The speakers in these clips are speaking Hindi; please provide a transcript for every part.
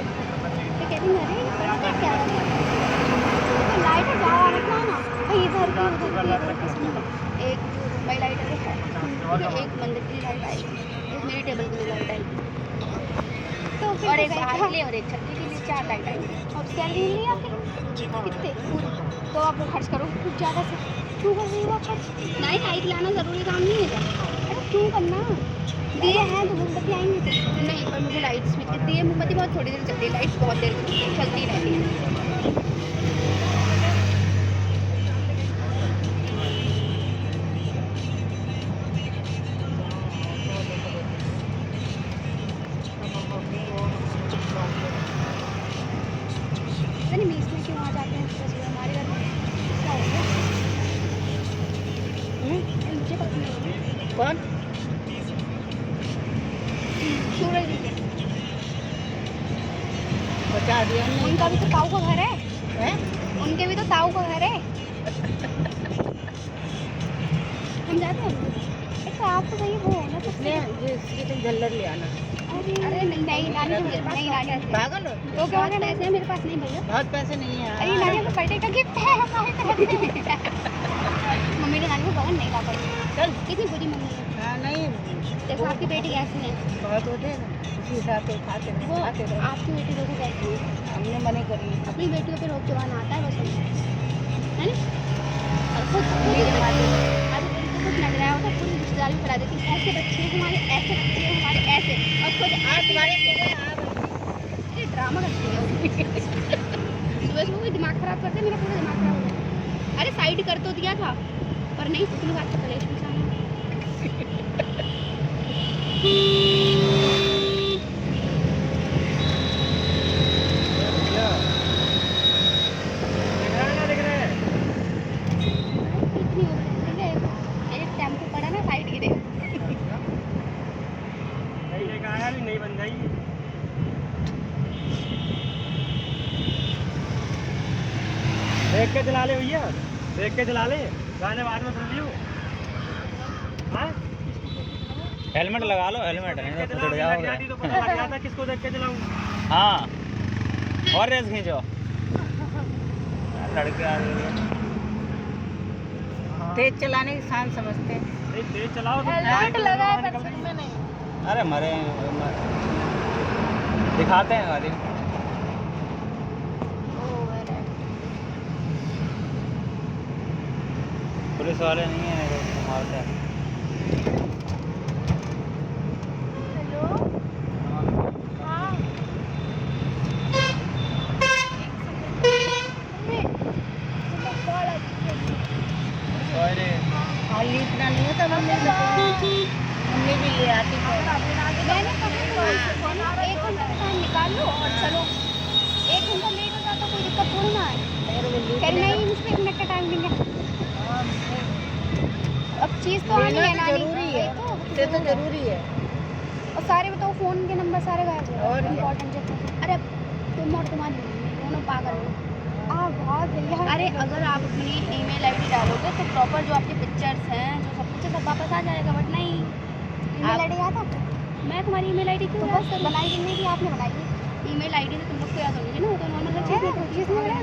तो कहती अरे क्या तो लाइट है जाओ रखना ना भाई इधर की उधर की एक जो मुंबई लाइट है एक मंदिर की लाइट आएगी, एक मेरी टेबल की लाइट आएगी, तो और एक बाहर के लिए और एक छत के लिए 4 लाइट आएगी। अब सैलरी मिल रही है आपकी कितने पूरी, तो आप वो खर्च करो कुछ ज़्यादा से क्यों कर रही हो आप खर्च? नहीं लाइट लाना ज़रूरी काम नहीं है क्या? अरे क्यों करना, दिए हैं तो मोमबत्ती आएंगे तो नहीं, पर मुझे लाइट्स में दिए मोमबत्ती बहुत थोड़ी देर चलती है, लाइट्स बहुत देर चलती रहती है। पता नहीं बीच में क्यों आ जाते हैं सुबह सुबह हमारे घर में, क्या हो गया? मुझे पता नहीं कौन सूरज बचा दिया उनका भी तो ताऊ का घर है? उनके भी तो ताऊ का घर है। हम जाते हैं तो आप तो भाई वो ना तो झल्लर ले आना। अरे नहीं नानी नहीं नानी पागल हो तो क्या होगा, पैसे हैं मेरे पास नहीं भैया, बहुत पैसे नहीं है। अरे नानी तो बर्थडे का गिफ्ट है हमारे तरफ से। मम्मी ने नानी को भवन नहीं ला पाई, चल कितनी बुरी मम्मी है। हाँ नहीं देखो आपकी बेटी कैसी है, बहुत होते हैं उसी हिसाब से खाते हैं वो आपकी बेटी देखो कैसी है, हमने मने करी अपनी बेटियों पे रोक जवान आता है बस है ना, और खुद कुछ लग रहा होता पूरी रिश्तेदारी में फैला देती ऐसे बच्चे हमारे ऐसे बच्चे हमारे ऐसे, और खुद आज तुम्हारे ड्रामा करती है। सुबह सुबह दिमाग खराब करते मेरा पूरा दिमाग खराब हो गया। अरे साइड कर तो दिया था पर नहीं उतनी बात तो कलेश में सामने। नहीं बन जाएगी देख के चला ले भैया, देख के चला ले, गाने बाद में सुन लियो। हाँ हेलमेट लगा लो, हेलमेट नहीं तो टूट जाओगे। तो पता लग जाता किसको देख के चलाऊं। हाँ और रेस खींचो लड़के आ रहे हैं तेज चलाने की शान समझते हैं। तेज चलाओ तो हेलमेट लगा है पर में नहीं। अरे मरे दिखाते हैं गाड़ी पुलिस वाले नहीं है मारते हैं। हाली इतना नहीं होता मम्मी भी ले आती है। मैंने कहा एक घंटा का टाइम निकाल लो और चलो, 1 घंटा लेट हो जाता कोई दिक्कत थोड़ी ना है। कह रही नहीं मुझे 1 मिनट का टाइम देंगे। अब चीज़ तो आनी है ना, जरूरी है तो जरूरी है। और सारे बताओ फ़ोन के नंबर सारे गायब हैं और इम्पोर्टेंट जगह। अरे तुम और तुम्हारी दोनों पागल हो। बहुत भैया अरे अगर आप अपनी ईमेल आईडी डालोगे तो प्रॉपर जो आपके पिक्चर्स हैं जो सब कुछ है सब वापस आ जाएगा, बट नहीं ईमेल आईडी याद है? मैं तुम्हारी ईमेल आईडी क्यों बस बनाई नहीं थी आपने बनाई ईमेल आईडी तो तुम लोग को याद होगी ना, वो तो नॉर्मल चीज़ है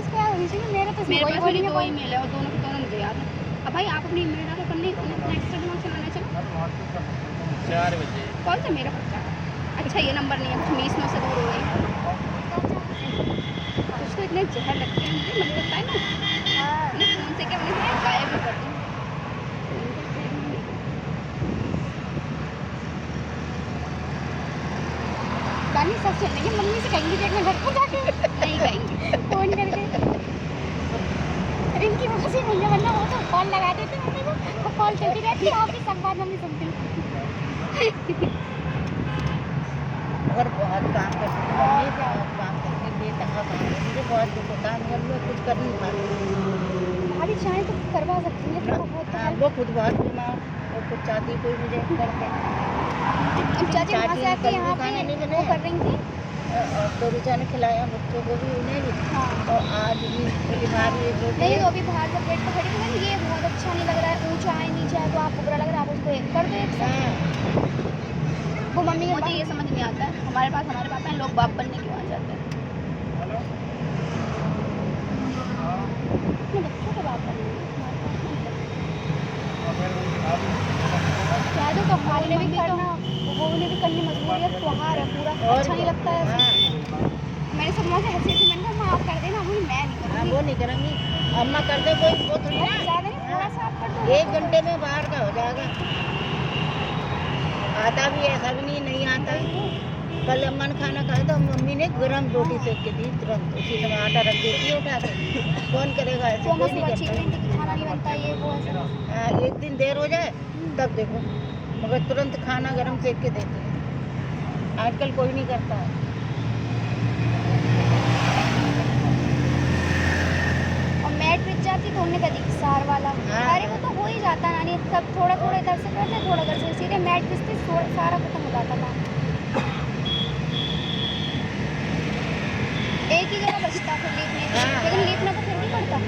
उसको याद होनी चाहिए। मेरे पास मेरे पास 2 ईमेल है और दोनों के दोनों मुझे याद है। अब भाई आप अपनी ईमेल डालो करने एक्स्ट्रा दिमाग चलाना चलो 4 बजे कौन सा मेरा बच्चा। अच्छा ये नंबर नहीं है, कुछ 19 से दूर हो गई उसको इतने जहर लगते हैं मुझे मन करता है ना मैंने फ़ोन से क्या मैंने गायब भी कर दूँ। गानी सच सुनेंगे मम्मी से कहेंगे कि मैं घर पर जाके नहीं कहेंगे फ़ोन करके इनकी वजह से नहीं है, वरना वो तो कॉल लगा देते मम्मी को, वो कॉल चलती रहती है आपकी सब बात मम्मी सुनती। अगर बहुत काम करते हैं बहुत काम करके बेतहा काम मुझे बहुत दुख होता है मगर मैं कुछ कर नहीं पाती। भाभी चाहे तो करवा सकती है वो खुद बहुत बीमार वो खुद चाहती कोई मुझे करके। अब चाची वहाँ से आके यहाँ पे वो कर रही थी और तो रुचा ने खिलाया बच्चों को भी उन्हें भी। हाँ और आज भी बीमार ये नहीं वो अभी बाहर से पेट पर खड़ी थी, ये बहुत अच्छा नहीं लग रहा है, ऊँचा है नीचे है तो आपको बुरा लग रहा है, आप उसको कर दो एक साथ। वो मम्मी मुझे ये समझ नहीं आता है हमारे पास हमारे पापा हैं, लोग बाप बनने क्यों आ जाते हैं। अपने बच्चों के बात करना याद है, तो हमने भी करना, वो उन्हें भी करनी मजबूरी है, त्योहार है पूरा, अच्छा नहीं लगता है ऐसे। मैंने सब माँ से हंसी थी, मैंने कहा माँ आप कर देना, वही मैं नहीं करूँगी। वो नहीं करेंगी, अम्मा कर दे, कोई वो थोड़ी ना, ज़्यादा नहीं, थोड़ा सा आप कर दो। 1 घंटे में बाहर का हो जाएगा। आता भी ऐसा भी नहीं आता ही। कल अम्मा ने खाना खाया तो मम्मी ने गरम रोटी सेक के दी तुरंत, उसी समय आटा रख देती है उठा के। कौन करेगा ऐसे, तो कोई नहीं सुबह चीख रही थी कि खाना नहीं बनता, ये वो ऐसा। हाँ, 1 दिन देर हो जाए तब देखो, मगर तुरंत खाना गरम सेक के देती है। आजकल कोई नहीं करता है। और मैट बिछ जाती तो हमने कहा सार वाला, हाँ। अरे वो तो हो ही जाता नानी, सब थोड़ा थोड़ा इधर से करते, थोड़ा इधर से, सीधे मैट बिछती सारा खत्म हो जाता था। एक ही जगह बचता फिर लीपने, हाँ। लेकिन लीपना तो फिर भी पड़ता।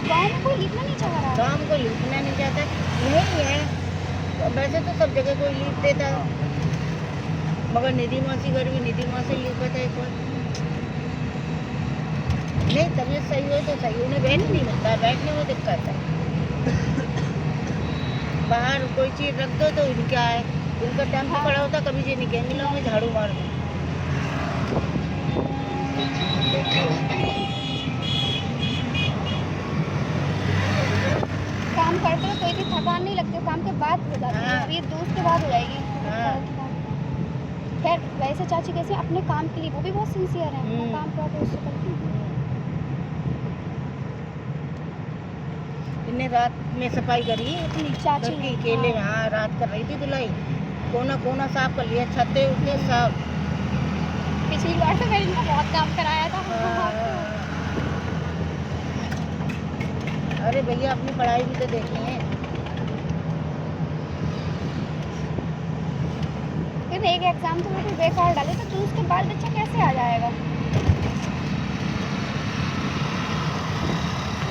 गाँव में कोई लीपना नहीं चाह रहा। गाँव को लिपना नहीं चाहता, यही है। वैसे तो सब जगह कोई लिप देता है, मगर निधि मौसी घर भी निधि मौसी लिपता है कोई नहीं। तबीयत सही हो तो सही, उन्हें बैठ नहीं मिलता है, बैठने में दिक्कत है। बाहर कोई चीज़ रख दो तो इनका है, इनका टाइम तो पड़ा होता, कभी ये निकल मिला मैं झाड़ू मार दूँ। काम करते हो तो इतनी थकान नहीं लगती, काम के बाद हो जाती है, हाँ। अभी दूध के बाद हो जाएगी। हाँ। खैर वैसे चाची कैसे अपने काम के लिए वो भी बहुत सिंसियर है, अपना काम प्रॉपर उससे करती हैं। इन्हें रात में सफाई करी है अपनी चाची घर की ने, अकेले। हाँ। हाँ, रात कर रही थी धुलाई, कोना कोना साफ कर लिया, छतें उठे साफ। पिछली बार तो मैंने इनको बहुत काम कराया था। अरे भैया अपनी पढ़ाई भी तो देखनी है। फिर एक एग्जाम तो बिल्कुल बेकार डाले तो उसके बाद बच्चा कैसे आ जाएगा।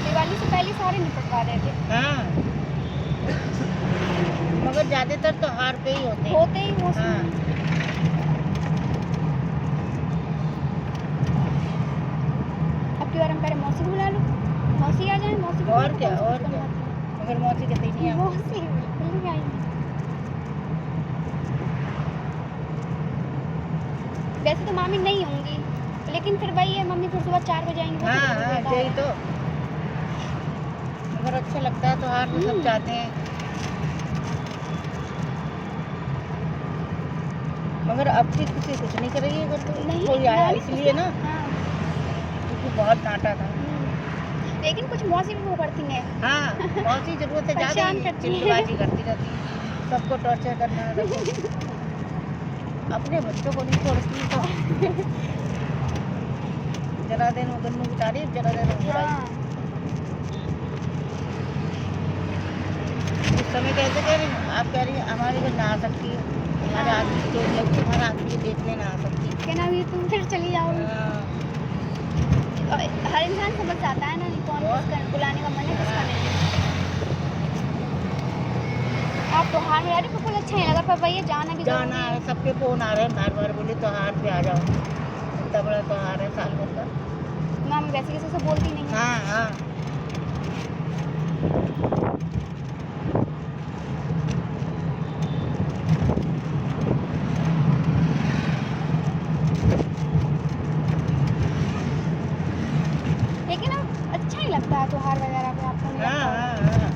दिवाली से पहले सारे निपटवा देते, हाँ, मगर ज्यादातर तो हार पे ही होते हैं। होते ही वो हाँ। अब की बार हम करें मौसी को बुला लो, मौसी आ जाए, मौसी को और बुला क्या, लो, और क्या। मगर मौसी कहती नहीं है। मौसी बिल्कुल नहीं आएंगी। वैसे तो मामी नहीं होंगी, लेकिन फिर वही है, मम्मी फिर सुबह 4 बजे आएंगी। हाँ हाँ, यही तो। मगर अच्छा लगता है तो हार तो सब चाहते हैं, मगर अब की किसी कुछ नहीं करेगी अगर तो नहीं कोई आया नहीं, इसलिए ना, हाँ। क्योंकि बहुत डांटा था। लेकिन कुछ मौसी भी वो करती हैं, हाँ, मौसी जरूरत है परेशान ज्यादा करती हैं। चिल्लबाजी करती रहती है, सबको टॉर्चर करना रखो। अपने बच्चों को नहीं छोड़ती तो जरा दिन वो गन्नू की तारीफ, जरा दिन वो बुराई। हाँ। उस समय कैसे कह रही हैं? आप कह रही हैं हमारे घर ना आ सकती है, हमारे आदमी को तुम्हारा आदमी देखने ना आ सकती। क्या नाम ये, तुम फिर चली जाओगी। हाँ, और हर इंसान समझ जाता है ना कौन किसका बुलाने का मन है, किसका नहीं। आप त्योहार में आ रहे, बिल्कुल अच्छा नहीं लगा, पर भैया जाना भी जाना जरूरी है, सबके फोन आ रहे हैं बार बार, बोले त्योहार पे आ जाओ, इतना बड़ा त्योहार है साल भर का। मामी वैसे किसी से बोलती नहीं है। हाँ हाँ, लेकिन अब अच्छा नहीं लगता है त्योहार वगैरह पे, आपको नहीं हाँ लगता? हाँ हाँ,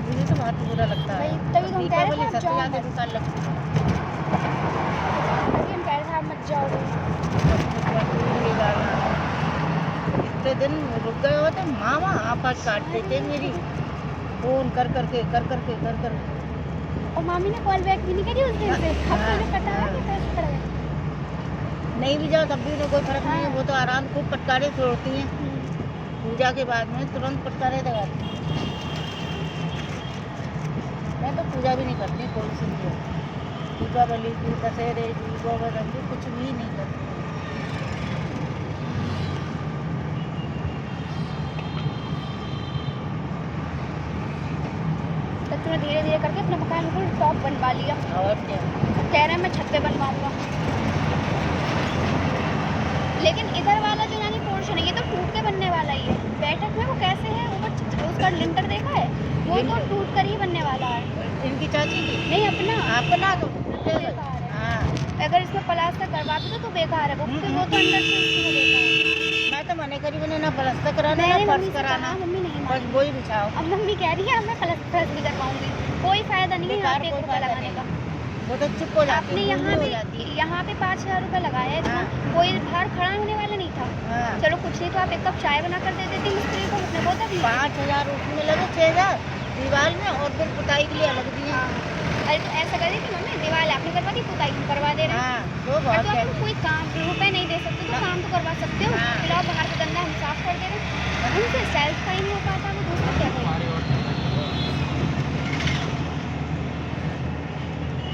मुझे तो बहुत बुरा लगता है। भाई, तभी तो हम कह रहे थे दीपावली आप सबसे जाओ ज्यादा मत। बेकार लगती है। लेकिन कह रहे थे आप मत जाओ। इतने दिन रुक गए हो तो मामा आपस काट देते मेरी, फोन कर करके और मामी ने कॉल बैक भी नहीं करी उस दिन से, अब तो उन्हें पता है कि पैसे पड़ गए। नहीं भी जाओ तब भी उन्हें कोई फर्क नहीं है, वो तो आराम खूब पटकारे छोड़ती हैं। पूजा के बाद में तुरंत पटकारे लगाती हैं। मैं तो पूजा भी नहीं करती कोई सी भी, दीपावली की, दशहरे की, गोवर्धन की, कुछ भी नहीं करती। तो उन्होंने धीरे धीरे करके अपना मकान बिल्कुल टॉप बनवा लिया। और क्या। कह रहे हैं मैं छत पे बनवाऊंगा। लेकिन इधर वाला जो यानी पोर्शन है ये तो टूट के बनने वाला ही है। बैठक में वो कैसे है ऊपर उसका लिंटर देखा है, वो तो टूट कर ही बनने वाला है। इनकी चाची की नहीं अपना अपना तो बेकार है। हाँ अगर इसमें प्लास्टर करवाते तो बेकार है वो, क्योंकि वो तो अंदर से इसमें बेकार है। मैं तो मने करी मैंने ना प्लास्टर कराना मैंने ना मम्मी फर्श से कराना, कहा, मम्मी नहीं बस मानी। वही बिछाओ। अब मम्मी कह रही है अब मैं फर्श नहीं कर पाऊंगी। कोई फायदा नहीं है यहाँ पे 1 रुपया लगाने का। वो तो चुप हो जाती आपने है, यहाँ हो जाती पे है। 5,000 रुपये लगाया है इतना, हाँ। कोई बाहर खड़ा होने वाला नहीं था। हाँ। चलो कुछ नहीं तो आप 1 कप चाय बना कर दे देती मिस्त्री को, उसने बोला भी 5,000 उसमें लगे, 6,000 दीवार में और फिर पुताई के लिए अलग दिए। अरे तो ऐसा कर कि मम्मी दीवार आपने करवा दी, पुताई हम करवा दे रहे हैं। हाँ तो और बहुत तो है। आप कोई काम रुपए नहीं दे सकते तो काम तो करवा सकते हो। हाँ। फिलहाल बाहर का गंदा हम साफ कर दे रहे हैं, उनसे सेल्फ का ही नहीं हो पाता, वो दूसरा क्या करें।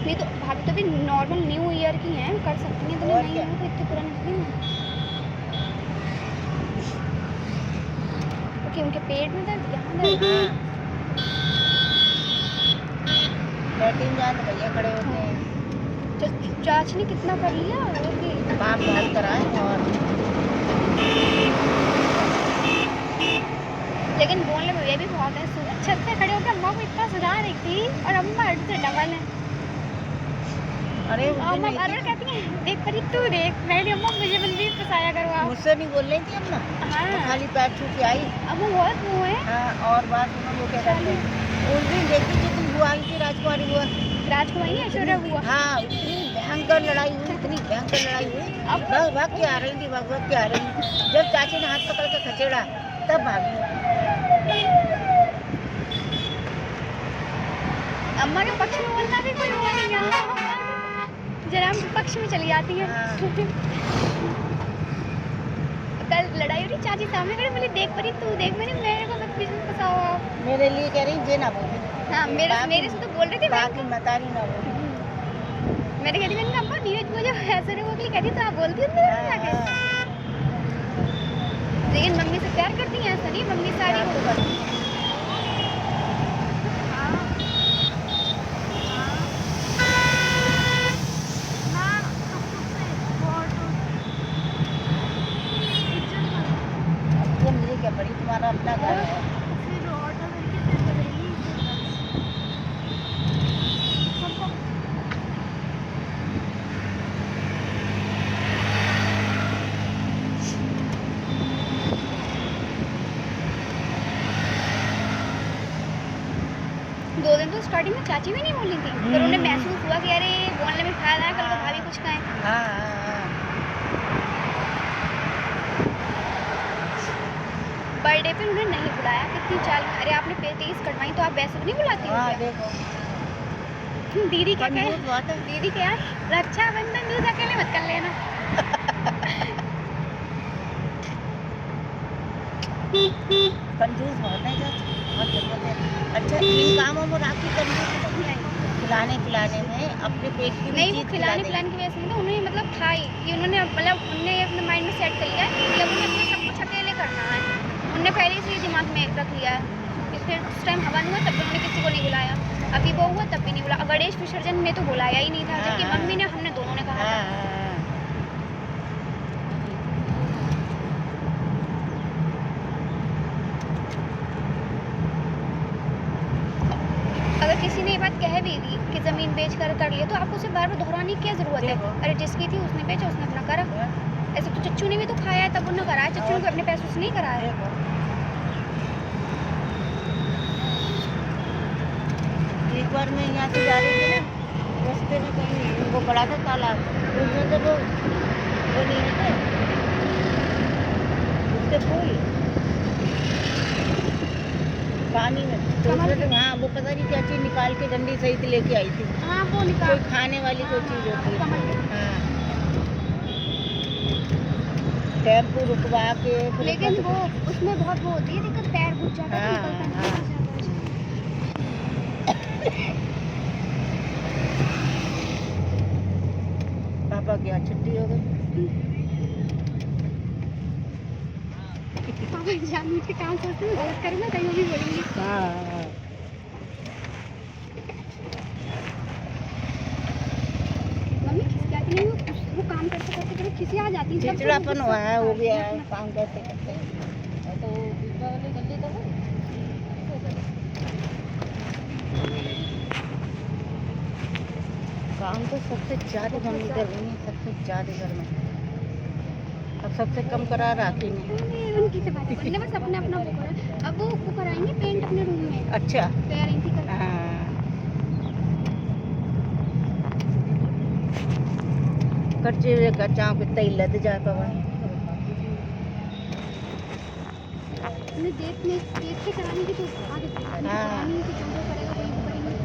नहीं तो भाभी तो भी नॉर्मल न्यू ईयर की हैं, कर सकती हैं, तो और नहीं क्या। है तो इतनी पुरानी नहीं है। ओके उनके पेट में दर्द, यहाँ दर्द। हाँ। लैट्रिन जाए तो भैया खड़े होते हैं। चाची ने कितना कर लिया ओके। काम बहुत कराए और लेकिन बोलने में ये भी बहुत है, छत पे खड़े होकर अम्मा को इतना सुना रही थी और अम्मा हट से डबल है। अरे उस दिन अम्मा नहीं बार बार कहती हैं देख परी तू देख, मैंने अम्मा मुझे मंदिर फंसाया करो आप। मुझसे नहीं बोल रही थी अब ना, हाँ वो खाली पैर छू के आई। अब वो बहुत वो है। हाँ और बात सुनो, वो क्या करते हैं उस दिन देखी जो तुम बुआ आई थी राजकुमारी बुआ, राजकुमारी है ऐश्वर्या हुआ। हाँ इतनी भयंकर लड़ाई हुई, इतनी भयंकर लड़ाई हुई। अब बस भाग के आ रही थी, भाग के आ रही थी। जब चाची ने हाथ पकड़ के खचेड़ा तब भागी। अम्मा के पक्ष में बोलना भी कोई हुआ नहीं यहाँ, जरा हम पक्ष में चली जाती है। हाँ। कल लड़ाई हो रही, चाची सामने खड़ी बोली देख परी तू देख, मेरे को मत बीच में फंसाओ आप। मेरे लिए कह रही जे ना बोली। हाँ मेरे से तो बोल रही थी, बाकी मतारी ना बोली। मैंने कहती मैंने अम्मा नीरज मुझे ऐसे रे बोली कहती तो आप बोलती हो मेरे से जाके। लेकिन मम्मी से प्यार करती हैं ऐसा नहीं, मम्मी सारी वो करती हैं। ये मुझे क्या पड़ी, तुम्हारा अपना घर है। दो दिन तो स्टार्टिंग में चाची भी नहीं बोली थी, फिर उन्हें महसूस हुआ कि अरे बोलने में फायदा है, कल को भाभी कुछ कहें। हाँ हाँ बर्थडे पे उन्हें नहीं बुलाया, कितनी चाल, अरे आपने 33 कटवाई तो आप वैसे भी नहीं बुलाती हो हाँ। क्या? देखो दीदी क्या कहे, कंजूस बहुत है। दीदी क्या रक्षाबंधन दूध अकेले मत कर लेना। कंजूस बहुत है चाची, बहुत जरूरत है। अच्छा इन कामों में राखी कंजूस नहीं है, खिलाने पिलाने में अपने पेट की भी नहीं वो चीज खिलाने खिला पिलाने की वजह से नहीं, तो उन्हें मतलब था ही कि उन्होंने मतलब उन्होंने अपने माइंड में सेट कर लिया है कि अब उन्हें अपना सब कुछ अकेले करना है। उन्होंने पहले से ही दिमाग में रख लिया है कि फिर उस टाइम हवन हुआ तब भी उन्होंने किसी को नहीं बुलाया, अभी वो हुआ तब भी नहीं बुलाया, गणेश विसर्जन में तो बुलाया ही नहीं था, जबकि हाँ। मम्मी ने हमने दोनों ने कहा था। हाँ। अगर किसी ने ये बात कह भी दी कि ज़मीन बेच कर लिया तो आपको उसे बार बार दोहराने की क्या ज़रूरत है? देखो। अरे जिसकी थी उसने बेचा, उसने अपना करा। ऐसे तो चच्चू ने भी तो खाया है, तब उन्होंने कराया, चच्चू ने अपने पैसों से नहीं कराया। देखो एक बार मैं यहाँ से जा रही थी ना, रास्ते में कहीं वो पड़ा था तालाब, तो उसमें से वो नहीं होते उसके फूल पानी में, तो कमल उसमें तो हाँ वो पता नहीं क्या चीज़ निकाल के डंडी सहित लेके आई थी, हाँ वो कोई निकाल खाने वाली कोई चीज़ होती है। कमल के। हाँ टेम्पो रुकवा के फिर लेकिन ऊपर वो से- उसमें बहुत वो होती है दिक्कत, पैर घुस जाता है हाँ, तो निकलता हाँ। नहीं। पापा क्या छुट्टी हो गई? पापा जानबूझ के काम सोचते हैं, गलत करूँगा कहीं वो भी बोलेंगे। हाँ सी आ जाती है, चिड़चिड़ापन हुआ है, हो गया है, काम कैसे करते हैं। काम तो सबसे ज़्यादा मम्मी कर रही है, सबसे ज़्यादा घर में। अब सबसे कम करा राखी ने। उनकी से बात करने बस अपना अपना वो करो। अब वो कराएंगे पेंट अपने रूम में। अच्छा कह रही थी कल। हाँ, कच्चे कच्चा कितना ही लद जाए पवन। उन्हें देख के कराने की तो आदत है। करानी की जो करेगा वही करेंगे।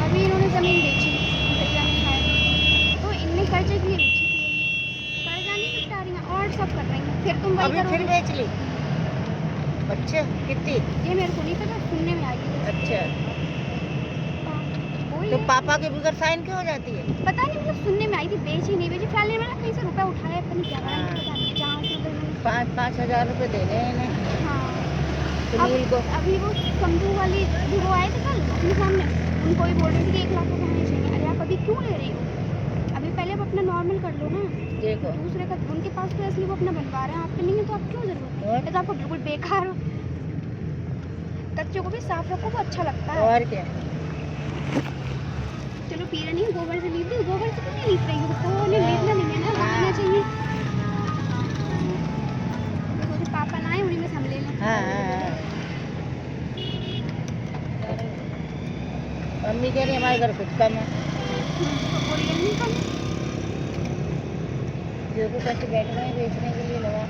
अभी इन्होंने जमीन बेची, भैया ने खाया तो इनने कर्जे की बेची थी, कर्जा नहीं निपटा रही हैं और सब कर रही हैं। फिर तुम वही अभी फिर करोगे। बेच ली। अच्छा कितनी? ये मेरे को नहीं पता, सुनने में आई है। अच्छा वही तो है। पापा के बगैर साइन क्यों हो जाती है? पता नहीं, मतलब सुनने में आई थी, बेची नहीं बेची। फिलहाल मैंने कहीं से रुपया उठाया, पता नहीं क्या करा, पता नहीं जहाँ से उधर मैंने। 5-5 हज़ार रुपये देने हैं इन्हें हाँ सुनील को। अभी वो संधू वाली भी वो आए थे कल अपने सामने, उनको भी बोल रही थी कि 1 लाख रुपये होने चाहिए। अरे आप अभी क्यों ले रही हो? अभी पहले आप अपना नॉर्मल कर लो ना। देखो दूसरे का उनके पास तो इसलिए वो अपना बनवा रहे हैं, आपके नहीं है तो आप क्यों जरूरत है? ये तो आपको बिल्कुल बेकार हो। कच्चों को भी साफ रखो, वो अच्छा लगता है। और क्या। चलो पीरा नहीं, गोबर से लीप दी। गोबर से क्यों नहीं लीप रही हो? तो उन्हें लीपना नहीं है ना, लगाना चाहिए। देखो जो पापा ना आए उन्हीं में से हम ले लें। हाँ हाँ हाँ। मम्मी कह रही हमारे घर कुछ कम है। तो बोलिए नहीं कम। जो को कैसे बैठ गए बेचने के लिए लगा।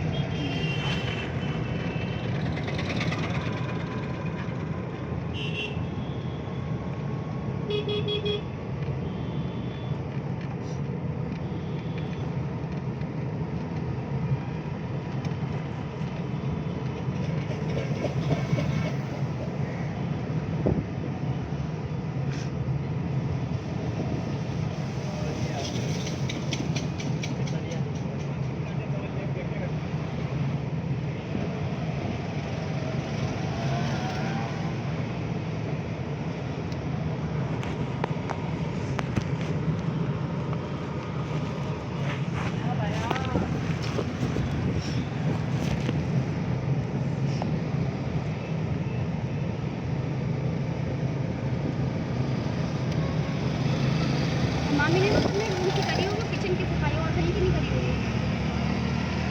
मामी ने उसमें रूम की करी होगी, किचन की सफाई और कहीं की नहीं करी होगी।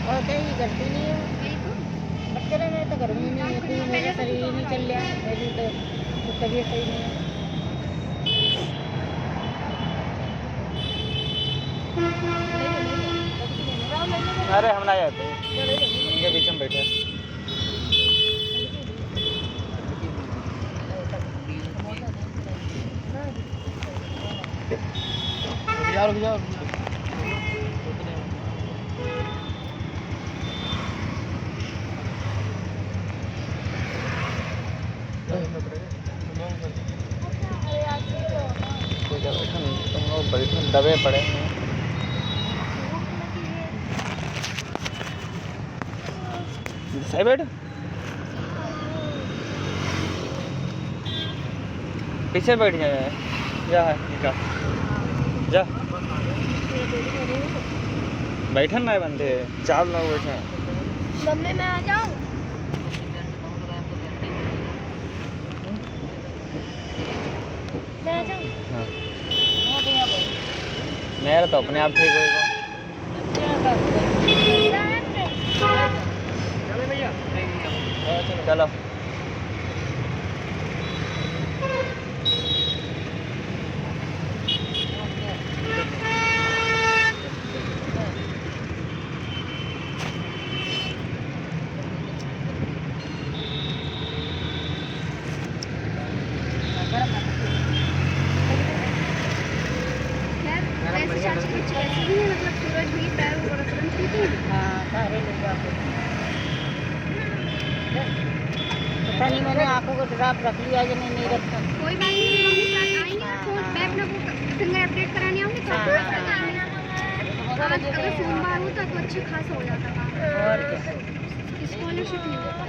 और कहीं करती नहीं है। वही तो। बच्चे मेरे तो घर में ही नहीं है, कोई मेरा शरीर ही नहीं चल रहा, मेरी तो तबीयत सही नहीं है। अरे हम ना जाते, इनके बीच में बैठे हैं। रुक जाओ। तुम लोग बैठो, दबे पड़े हैं। सही बैठ, पीछे बैठ जाए। जा निकाल जा, बैठन ना बंदे, 4 लोग बैठे हैं। मम्मी मैं आ जाऊँ? मैं आ जाऊँ? हाँ मेरा तो अपने आप ठीक होएगा। चलो वैसे चाची की ऐसी भी है, मतलब सूरज भी पैर ऊपर तुरंत ठीक है। हाँ सारे लोग आते हैं। पता नहीं मैंने आंखों को ड्रॉप रख लिया या नहीं रखा। कोई बात नहीं, मम्मी साथ आएंगे ना, फोन मैं अपना वो फिंगर अपडेट कराने आऊँगी तो आपके पास आ जाएंगे। आज अगर सोमवार होता तो अच्छे खासा हो जाता था। और क्या। स्कॉलरशिप नहीं होता।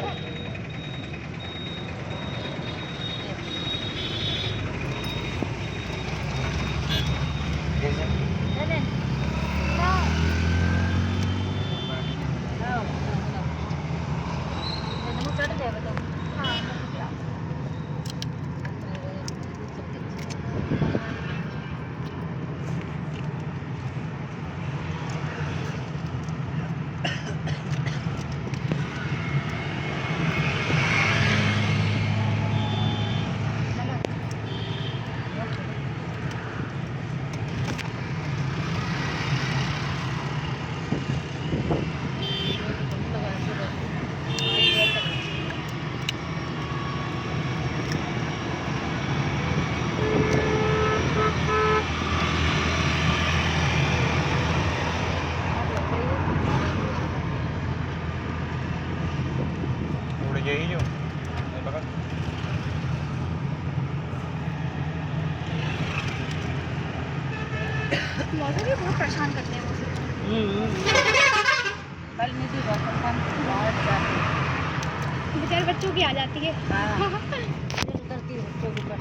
यही जो पकड़ मौसम भी बहुत परेशान करते हैं मौसम। कल में भी बहुत परेशान बहुत ज़्यादा बेचारे बच्चों की आ जाती है। हाँ दिल करती है बच्चों के ऊपर।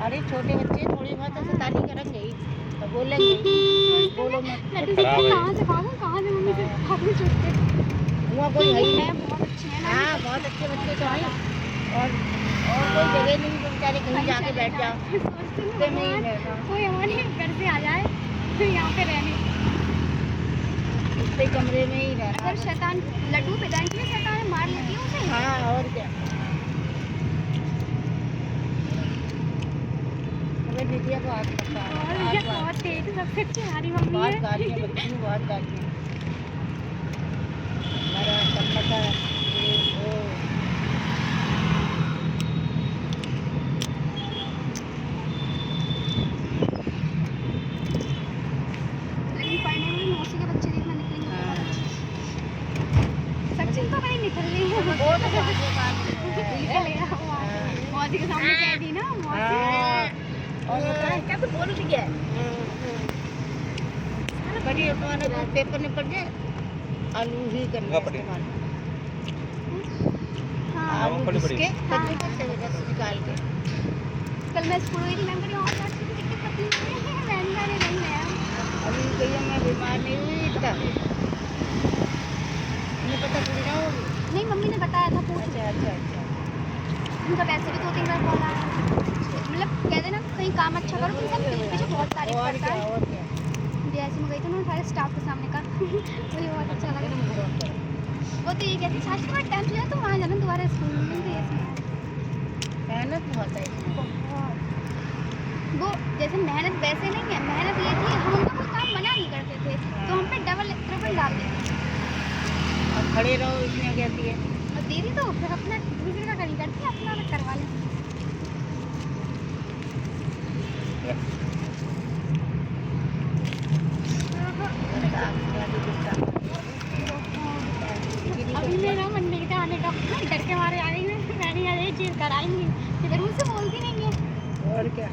अरे छोटे बच्चे थोड़ी बहुत शैतानी करेंगे ही तो बोलेंगे ही, बोलो मत। लड्डू खराब है। कहाँ से भागूं, कहाँ से मम्मी से भागूं छुप के। वहाँ कोई है ही है नहीं। बहुत अच्छे हैं ना। हाँ बहुत अच्छे बच्चे तो हैं और कोई जगह नहीं तो बेचारे कहीं जाके बैठ जाओ। सोचते हैं इतने में ही भगवान, रहना। कोई हमारे घर से आ जाए तो यहाँ पे रहने। इतने कमरे में ही रहना। अगर शैतान लड्डू पेदाइश में शैतान मार लेती है उसे। हाँ और क्या। हमें दीदिया को आग लगता और है। ये बहुत तेज सबसे अच्छी हमारी मम्मी बहुत है। गालियाँ बच्ची में बहुत गालियाँ। हमारा करना का ये वो लेकिन पढ़ने में भी मौसी के बच्चे देखना निकलेंगे। हाँ। सचिन तो कहीं निकल रही है। वो तो बात है। मौसी के सामने कह दी ना मौसी। और बताए क्या तो बोल भी गया। बड़ी तुम्हारे जो पेपर निपट जाए आलू ही करना पड़ी। इस्तेमाल। हाँ आलू पड़ी घिस पड़ी। के कद्दू के से रस निकाल के। कल मैं स्कूल गई थी मैम करी और चाची की टिकट पतली हुई है मैम मैंने नहीं मैम। अभी भैया मैं बीमार नहीं हुई इतना मुझे पता चल रहा होगी। नहीं मम्मी ने बताया था पूछ अच्छा अच्छा अच्छा उनका वैसे भी 2-3 बार कॉल आया मतलब कहते ना कहीं काम अच्छा करो तो सब पीछे पीछे बहुत तारीफ और करता क्या है। और क्या। जैसे मैं गई थी उन्होंने सारे स्टाफ के सामने कहा मुझे बहुत अच्छा लगा। वो तो ये कहती साक्षी तुम्हारा टाइम चला तो वहाँ जाना दोबारा स्कूल में तो ये सुना। मेहनत बहुत है इसमें। बहुत। वो जैसे मेहनत वैसे नहीं है मेहनत ये थी हम उनका कोई काम मना नहीं करते थे तो हम पे डबल ट्रिपल डाल देते थे और खड़े रहो इसमें कहती है। और दीदी तो फिर अपना दूसरे का नहीं करती अपना अलग करवा ले। अभी मेरा मन नहीं था आने का डर के मारे आ गई मैं नहीं आ रही चीज़ कराएंगी फिर मुझसे बोलती नहीं है। और क्या।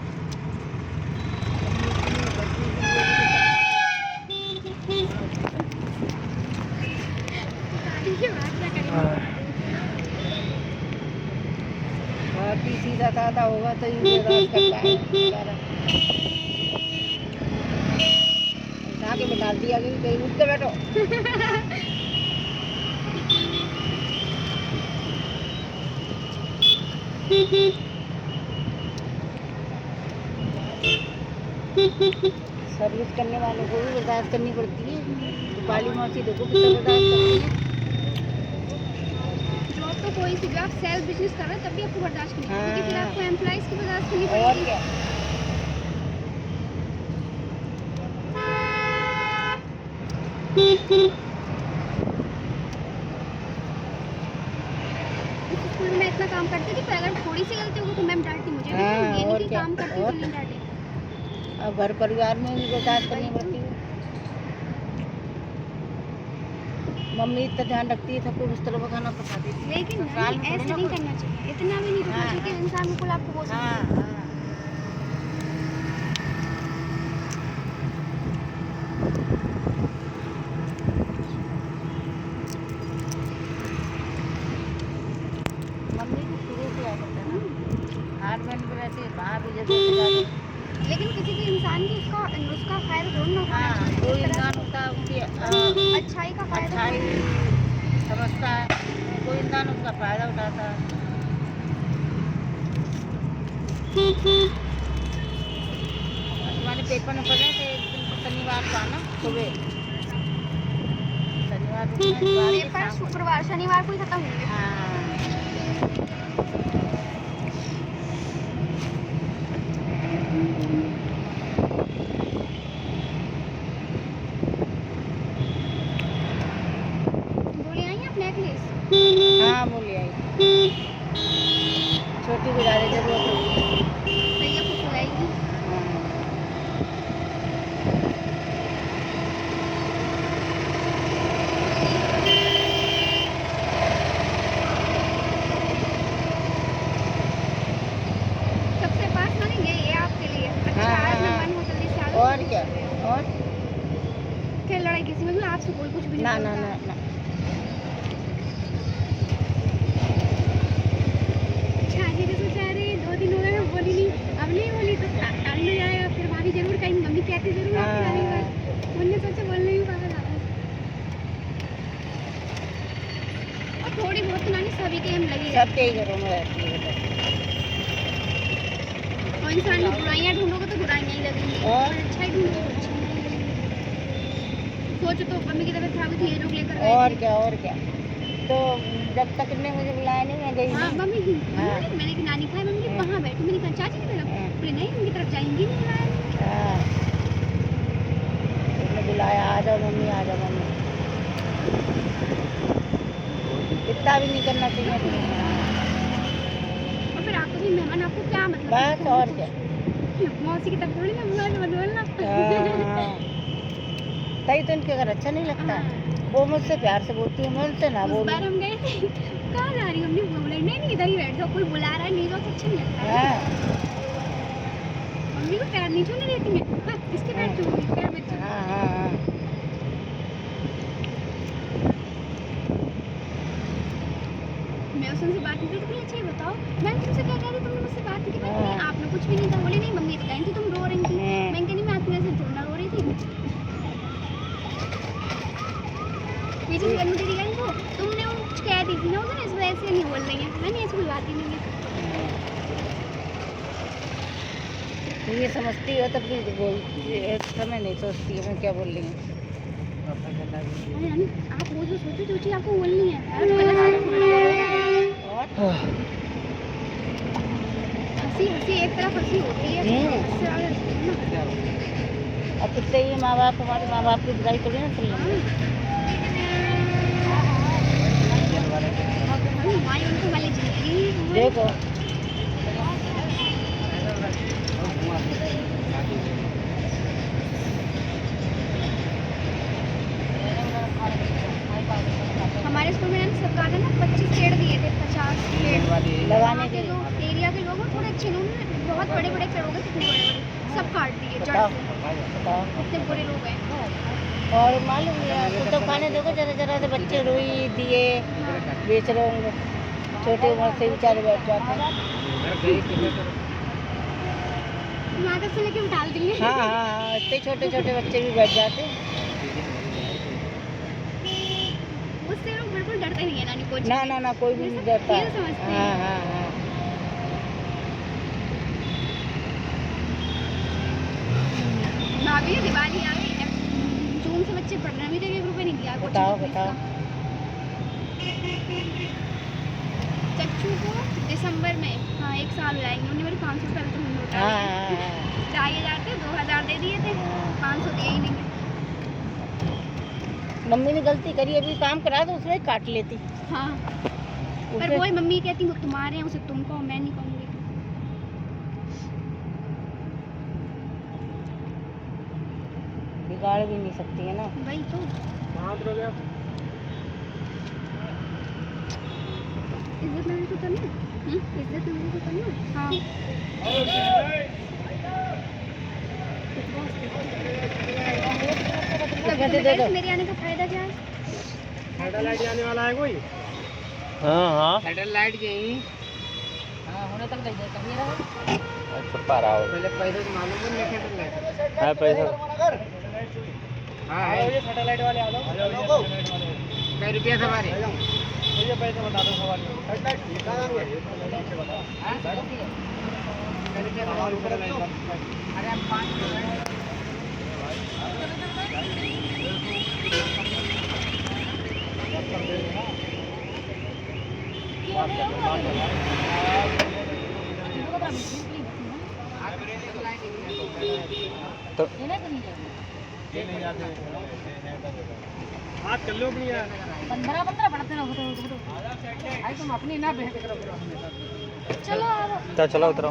बाकी सीधा साधा होगा तो ये बर्दाश्त करता है बेचारा। उठा के बिठा दिया कि कहीं उठ के बैठो। सर्विस करने वालों को भी बर्दाश्त करनी पड़ती है। तो बाली मौसी देखो कितना बर्दाश्त करती है। जॉब तो कोई सी भी आप सेल्फ बिजनेस कर रहे हो तब भी आपको बर्दाश्त करनी हाँ। क्योंकि फिर आपको एम्प्लॉइज की बर्दाश्त करनी और पड़ेगी। क्या। स्कूल में मैं इतना काम करती थी पर अगर थोड़ी सी गलती होगी तो मैम डांटती मुझे हाँ, लेकिन ये नहीं और कि क्या, काम करती और तो नहीं डांटे। अब घर परिवार में भी बर्दाश्त करनी पड़ती है। मम्मी इतना ध्यान रखती है सबको बिस्तर पर खाना पका देती है। लेकिन ससुराल में नहीं, ऐसे थोड़ी नहीं ना करना चाहिए इतना भी नहीं रुकना हाँ, चाहिए कि इंसान बिल्कुल आपको बोझ हाँ समझे। हाँ। मम्मी को शुरू से आया करता था। हाथ बैंड पे रहते कहाँ भी जगह पे जाते। लेकिन किसी भी इंसान की उसका फायदा ढूंढ ना उठाना हाँ चाहिए। कोई एक तरह इंसान होता है उसकी से अच्छाई का फायदा अच्छाई समझता है। कोई इंसान उसका फायदा उठाता है। हमारे पेपर में पढ़े थे एक दिन को शनिवार को आना सुबह। शनिवार को इतवार के पेपर शाम को। शुक्रवार शनिवार को ही खत्म होंगे। हाँ गोली आई हैं आप नेकलेस हाँ बोलिए आई। छोटी को ज़्यादा जरूरत होगी। सही है खुश हो जाएगी। बोली नहीं, अब नहीं बोली तो टाइम हो जाएगा, फिर भाभी जरूर कहेंगी, मम्मी कहती जरूर आपकी नानी बात। उनने सोचा बोल रही हूँ पागल आ गई। और थोड़ी बहुत तो नानी सभी के हम लगी सब के ही घरों में रहती है बेटा। और इंसान में बुराइयाँ ढूंढोगे तो बुराइयाँ ही लगेंगी, और? और अच्छा ही ढूंढोगे तो अच्छा ही लगेंगी। सोचो तो मम्मी की तबीयत खराब थी, ये लोग लेकर गए और थे। क्या, और क्या। तो जब तक ने मुझे बुलाया नहीं, मैं गई हाँ नहीं। मम्मी की हाँ। मैंने कि नानी खाए, मम्मी हाँ। वहाँ बैठी, मैंने कहा चाची की तरफ, हाँ। बोले नहीं उनकी तरफ जाएंगी नहीं बुलाया। हाँ, उसने बुलाया, आ जाओ मम्मी, आ जाओ मम्मी। इतना भी नहीं करना चाहिए तुम्हें। और फिर आपको भी मेहमान, आपको क्या मतलब? बस और क्या। मौसी की तरफ थोड़ी ना बोलना। हाँ, तभी तो इनके घर अच्छा नहीं लगता। वो मुझसे प्यार से बोलती है, मैं उनसे ना उस बोलूं। बार हम गए थे, कहाँ जा रही हो? हमने बोला नहीं इधर ही बैठ जाओ, कोई बुला रहा है नहीं तो अच्छा नहीं लगता है। हाँ, मम्मी को पैर नहीं छूने देती मैं, हाँ, इसके पैर छूऊंगी, पैर मत छू। हाँ, हाँ, हाँ। मैं उस उनसे बात नहीं की तो बोले अच्छा ये बताओ मैम तुमसे क्या कह रही, तुमने मुझसे बात की? हाँ। नहीं आपने कुछ भी नहीं था। बोले नहीं मम्मी तो कही थी तुम रो रही थी। हाँ। मैं कही मैं आपकी वजह से थोड़ा रो रही थी। पीछे से गन्नू दीदी कही तुमने कुछ कह दी थी ना उधर, इस वजह से नहीं बोल रही है। मैंने ऐसी कोई बात ही नहीं है। ये समझती हो तब भी बोल, एक समय नहीं सोचती है मैं क्या बोल रही हूँ। अरे नानी आप वो जो सोचो जो चीज़ आपको बोलनी है और हंसी हंसी एक तरफ हंसी होती है। इससे आगे ना। अब कितने ही माँ बाप, हमारे माँ बाप की बुराई थोड़ी ना सुन लेंगे। हमारी उनको वाली जिंदगी देखो हमारे स्कूल में सरकार ने ना 25 पेड़ दिए थे, 50 पेड़ लगाने के के जो एरिया के लोग हैं थोड़े अच्छे लोग हैं, बहुत बड़े बड़े पेड़ हो गए, कितने बड़े बड़े सब काट दिए जड़ बताओ, से। बताओ। कितने बुरे लोग हैं। और मालूम है कुछ तो खाने देखो, जरा जरा से बच्चे रुई दिए बेच रहे होंगे, छोटे उम्र से बेचारे बैठ जाते हैं। नाटक से लेके उठाल दिए। हाँ हाँ हाँ, इतने छोटे छोटे बच्चे भी बैठ जाते हैं। उससे लोग बिल्कुल डरते नहीं है नानी कुछ। ना ना ना, कोई भी नहीं डरता। खेल समझते हैं। हाँ हाँ हाँ। भाभी दिवाली आ गई, जून से बच्चे पढ़ रहे हैं, अभी तक 1 रुपये नहीं दिया कुछ बताओ भी बताओ। चच्चू को दिसंबर में हाँ 1 साल हो जाएंगे, उन्होंने मेरे 500 रुपये तो हमने उठा हाँ लिए। हाँ हाँ। 2,500 थे, 2,000 दे दिए थे, 500 दिए ही नहीं। मम्मी ने गलती करी, अभी काम करा तो उसमें काट लेती। हाँ पर उसमें- वही मम्मी कहती वो तुम्हारे हैं, उसे तुम कहो, मैं नहीं कहूँगी। बिगाड़ भी नहीं सकती है ना। वही तो इज्जत मेरी तो करना, इज्जत मेरी तो करना। हाँ इसमें से दे दो। मेरे आने का फायदा क्या है? सैटेलाइट आने वाला है कोई? हाँ हाँ सैटेलाइट गई। हाँ, होने तक नहीं देता मेरा। छुपा रहा हो पहले पैसे तो मालूम नहीं सैटेलाइट। है पैसा। हाँ ये सैटेलाइट वाले आ जाओ। कै रुपया सवारी? ये पैसे बता दो सवारी। सैटेलाइट बताओ। कै रुपया सवारी? अरे हम 5 तो बात कर लो अपनी यार। 15 पढ़ते रहो तो आई तुम अपनी ना भेज करो। चलो अब तो चलो उतरो।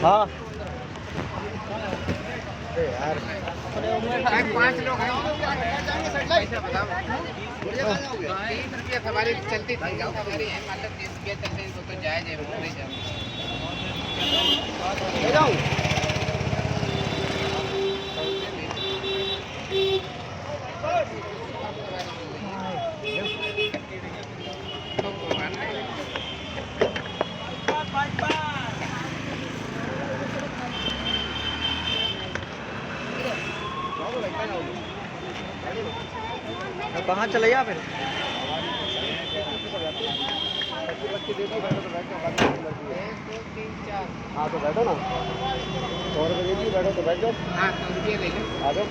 हाँ यार 5 लोग हैं। पैसा बताओ। 30 रुपया सवारी चलती थी। सवारी है मतलब 30 रुपया चलते तो जायज है, नहीं जाओ। तो कहाँ चले जा फिर? हाँ तो बैठो ना, 100 रुपये दीजिए, बैठो तो बैठ जाओ। हाँ 100 रुपये ले लो, आ जाओ।